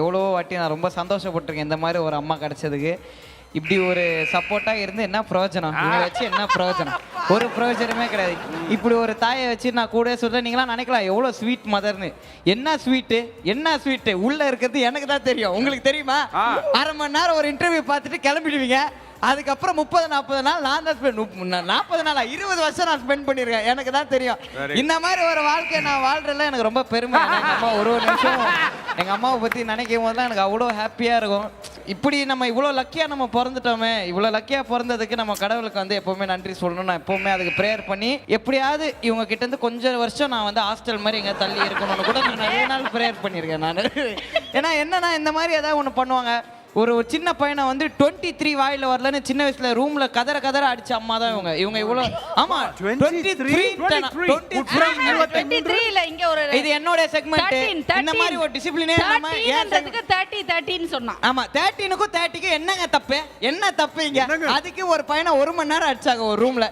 எவ்வளோ வாட்டி நான் ரொம்ப சந்தோஷப்பட்டிருக்கேன் இந்த மாதிரி ஒரு அம்மா கிடைச்சதுக்கு. இப்படி ஒரு சப்போர்ட்டாக இருந்து என்ன பிரயோஜனம்? இவங்க வச்சு என்ன பிரயோஜனம்? ஒரு பிரயோஜனமே கிடையாது. இப்படி ஒரு தாயை வச்சு நான் கூட சொல்கிறேன். நீங்களாம் நினைக்கலாம் எவ்வளோ ஸ்வீட் மதர்னு. என்ன ஸ்வீட்டு உள்ளே இருக்கிறது எனக்கு தான் தெரியும். உங்களுக்கு தெரியுமா? அரை மணி நேரம் ஒரு இன்டர்வியூ பார்த்துட்டு கிளம்பிடுவீங்க. அதுக்கப்புறம் 30-40 நாள் நான் தான் 40 நாளா 20 வருஷம் நான் ஸ்பெண்ட் பண்ணியிருக்கேன். எனக்கு தான் தெரியும். இந்த மாதிரி ஒரு வாழ்க்கையை நான் வாழ்றதுல எனக்கு ரொம்ப பெருமை. எங்கள் அம்மா ஒரு நிமிஷம் எங்கள் அம்மாவை பற்றி நினைக்கும் போதுலாம் எனக்கு அவ்வளோ ஹாப்பியாக இருக்கும். இப்படி நம்ம இவ்வளோ லக்கியாக நம்ம பிறந்துட்டோமே, இவ்வளோ லக்கியாக பிறந்ததுக்கு நம்ம கடவுளுக்கு வந்து எப்போவுமே நன்றி சொல்லணும். நான் எப்போவுமே அதுக்கு ப்ரேயர் பண்ணி எப்படியாவது இவங்க கிட்டேருந்து கொஞ்சம் வருஷம் நான் வந்து ஹாஸ்டல் மாதிரி எங்கே தள்ளி இருக்கணும்னு கூட நான் நிறைய நாள் ப்ரேயர் பண்ணியிருக்கேன் நான். ஏன்னா என்னன்னா இந்த மாதிரி ஏதாவது ஒன்று பண்ணுவாங்க. ஒரு சின்ன பையனை வந்து 23 வாயில வரலன்னு சின்ன வயசுல ரூம்ல கதற அடிச்ச அம்மா தான் இவங்க இவ்வளவு. ஆமா 23 இல்ல, இங்க ஒரு இது என்னோட செக்மெண்ட். இந்த மாதிரி ஒரு டிசிப்ளினே இல்லாம ஏன்றதுக்கு 30 ன்னு சொன்னா. ஆமா 13க்கும் 30க்கும் என்னங்க தப்பு? என்ன தப்பு இங்க? அதுக்கு ஒரு பையனை 1 மணி நேரம் அடிச்சாங்க ஒரு ரூம்ல.